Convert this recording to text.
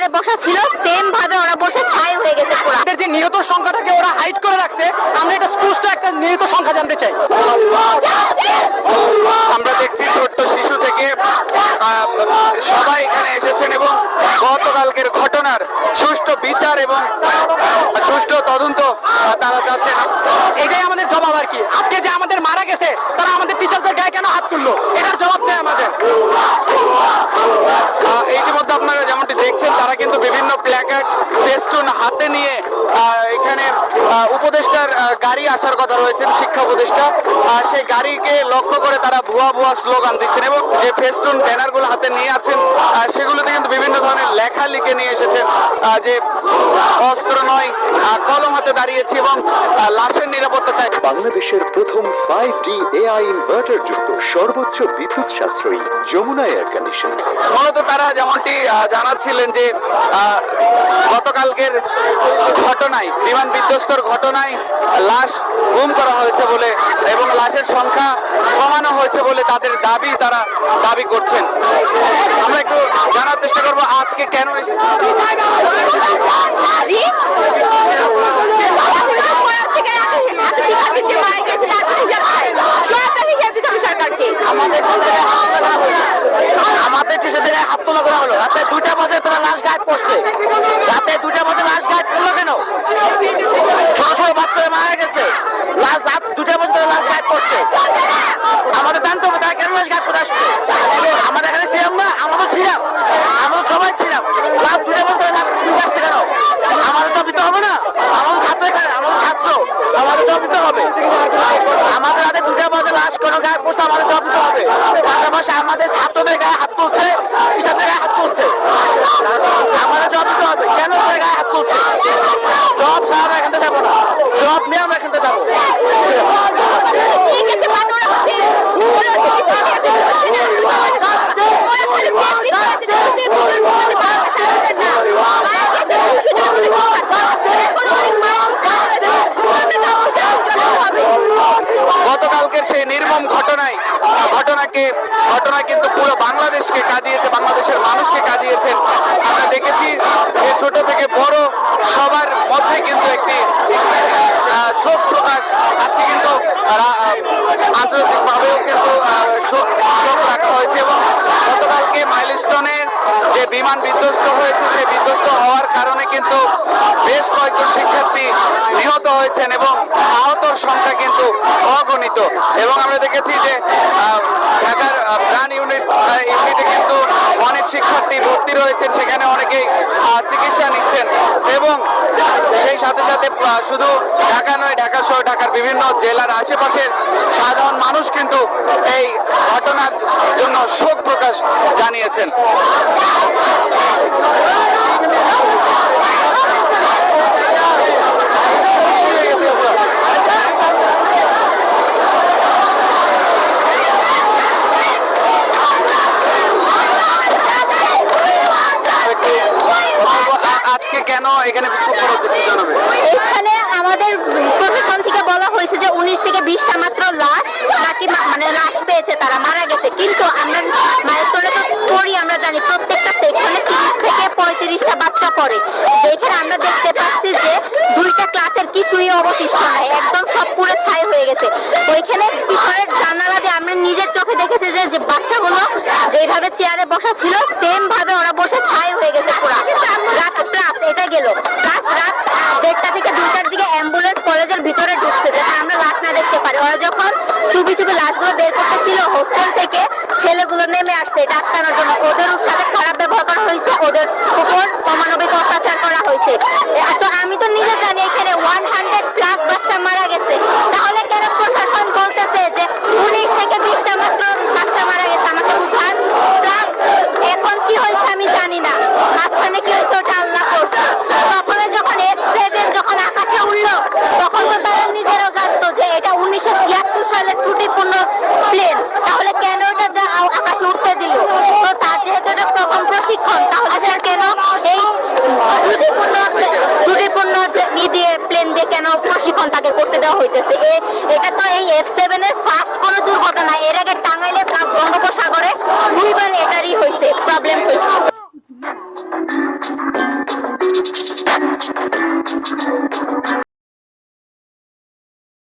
চেয়ারে বসা ছিল সেম ভাবে ওরা বসে ছাই হয়ে গেছে পুরো। আমাদের যে নিহত সংখ্যাটাকে ওরা হাইড করে রাখছে, আমরা এটা স্পষ্ট একটা নিহত সংখ্যা জানতে চাই। আমরা দেখছি ছোট্ট শিশু থেকে সবাই এখানে এসেছেন এবং গতকালকের ঘটনার সুষ্ঠু বিচার এবং সুষ্ঠু তদন্ত তারা চাচ্ছেন। এটাই আমাদের জবাব আর কি। আজকে যে আমাদের মারা গেছে তারা আমাদের টিচারদের গায়ে কেন হাত তুললো, এটার জবাব চাই আমাদের। ইতিমধ্যে আপনারা যেমনটি দেখছেন তারা কিন্তু বিভিন্ন প্ল্যাকার্ড ফেস্টুন হাতে নিয়ে এখানে উপদেষ্টার গাড়ি আসার কথা রয়েছেন, শিক্ষা উপদেষ্টা, সেই গাড়িকে লক্ষ্য করে তারা ভুয়া ভুয়া স্লোগান দিচ্ছেন এবং যে ফেস্টুন ব্যানারগুলো হাতে নিয়ে আছেন সেগুলোতে কিন্তু বিভিন্ন ধরনের লেখা লিখে নিয়ে এসেছেন যে অস্ত্র নয় কলম হাতে দাঁড়িয়েছি এবং লাশের নিরাপত্তা চাই। বাংলাদেশের প্রথম 5D AI ইনভার্টার যুক্ত সর্বোচ্চ বিদ্যুৎ সাশ্রয়ী যমুনা এয়ার কন্ডিশন। মূলত তারা যেমনটি জানাচ্ছিলেন যে গতকালকের ঘটনায়, বিমান বিধ্বস্তর ঘটনায় লাশ গুম করা হয়েছে বলে এবং লাশের সংখ্যা কমানো হয়েছে বলে তাদের দাবি তারা দাবি করছেন। আমরা একটু জানার চেষ্টা করবো আজকে কেন আমাদের টিচারদের হাত তোলা করা হলো। রাতে 2টা বাজে তারা লাশ গায়েব করছে। রাতে 2টা বাজে লাশ গায়েব করলো কেন? ছোট ছোট বাচ্চারা মারা গেছে, রাত 2টা বাজে তারা লাশ গায়েব করছে। আমাদের জানতে হবে তারা কেন লাশ গায়েব করে আসছে। আমাদের এখানে ছিলাম না, আমরা ছিলাম, আমরা সবাই ছিলাম। রাত 2টা বাজে তারা লাশ তুলে আসছে কেন? আমাদের জবাব দিতে হবে না? আমাদের ছাত্র এখানে, আমাদের ছাত্র, আমাদের জবাব দিতে হবে। আমাদের রাতে 2টা বাজে লাশ কোনো গায়েব করছে, আমাদের জবাব দিতে হবে। পাশাপাশি আমাদের ছাত্রদের গায়ে হাত তুলছে, টিচারদের গায়ে হাত তুলছে, আমাদের জবাব দিতে হবে। কেন ওদের গায়ে হাত তুলছে? জবাব ছাড়া আমরা এখান থেকে যাবো না, জবাব নিয়ে আমরা এখান থেকে যাবো। গতকালকের সেই নির্মম ঘটনা কিন্তু পুরো বাংলাদেশকে কাঁদিয়েছে, বাংলাদেশের মানুষকে কাঁদিয়েছেন। আমরা দেখেছি যে ছোট থেকে বড় সবার মধ্যে কিন্তু একটি শোক প্রকাশ। আজকে কিন্তু আন্তর্জাতিকভাবেও কিন্তু শোক রাখা হয়েছে এবং গতকালকে মাইলস্টোনের যে বিমান বিধ্বস্ত হয়েছে সেই বিধ্বস্ত হওয়ার কারণে কিন্তু বেশ কয়েকজন শিক্ষার্থী নিহত হয়েছেন এবং আহতর সংখ্যা কিন্তু অগণিত। এবং আমরা দেখেছি যে ঢাকার প্রাণ ইউনিটে কিন্তু অনেক শিক্ষার্থী ভর্তি রয়েছেন, সেখানে অনেকেই চিকিৎসা নিচ্ছেন এবং সেই সাথে সাথে শুধু ঢাকা নয়, ঢাকা সহ ঢাকার বিভিন্ন জেলার আশেপাশের সাধারণ মানুষ কিন্তু এই ঘটনার জন্য শোক প্রকাশ জানিয়েছেন। আজকে কেন এখানে এখানে আমাদের প্রশাসন থেকে বলা হয়েছে যে 19 থেকে 20টা মাত্র লাশ নাকি মানে লাশ পেয়েছে, তারা মারা গেছে। কিন্তু আমরা মাইলস্টোনে তো পড়ি, আমরা জানি প্রত্যেকটা সেকশনে 30 থেকে 35টা বাচ্চা পড়ে। যেখানে আমরা দেখতে পাচ্ছি যে 2টা ক্লাসের কিছুই অবশিষ্ট নাই, একদম সব পুরো ছাই হয়ে গেছে। ওইখানে পিছনের জানালা দিয়ে আমরা নিজের চোখে দেখেছি যে বাচ্চাগুলো যেভাবে চেয়ারে বসা ছিল সেম ভাবে ওরা বসে ছাই হয়ে গেছে পুরো। রাত প্লাস এটা গেল প্লাস রাত 1:30 থেকে 2টার দিকে অ্যাম্বুলেন্স কলেজের ভিতরে ঢুকছে যাতে আমরা লাশ না দেখতে পারি। ওরা যখন চুপি চুপি লাশগুলো বের করতেছিল হোস্টেল থেকে, ছেলেগুলো নেমে আসছে ডাক্তারের জন্য। ওদের সাথে খারাপ ব্যবহার করা হয়েছে, ওদের উপর অমানবিক অত্যাচার করা হয়েছে। তো আমি তো নিজে জানি এখানে 100+ বাচ্চা মারা গেছে, তাহলে কেন প্রশাসন বলতেছে যে 19 থেকে 20টা মাত্র বাচ্চা মারা গেছে? আমাকে বুঝান। প্লাস এখন কি হয়েছে আমি জানি না, মাঝখানে কি হয়েছে ওটা আল্লাহ করছে। প্রথমে যখন F7 যখন আকাশে উঠলো তখন তো তারা নিজেরাও জানতো যে এটা 1976 সালের ত্রুটিপূর্ণ প্লেন, তাহলে কেন এটা যা আকাশে উঠতে দিল? তো তার যেহেতু এটা প্রথম প্রশিক্ষণ, তাহলে সে কেন এই ত্রুটিপূর্ণ দিয়ে প্লেন দিয়ে কেন প্রশিক্ষণ তাকে করতে দেওয়া হইতেছে? এটা তো এই F7 এর ফার্স্ট কোনো দুর্ঘটনা। এর আগে টাঙ্গাইলে বঙ্গোপসাগরে 2বার এটারই হয়েছে, প্রবলেম হয়েছে।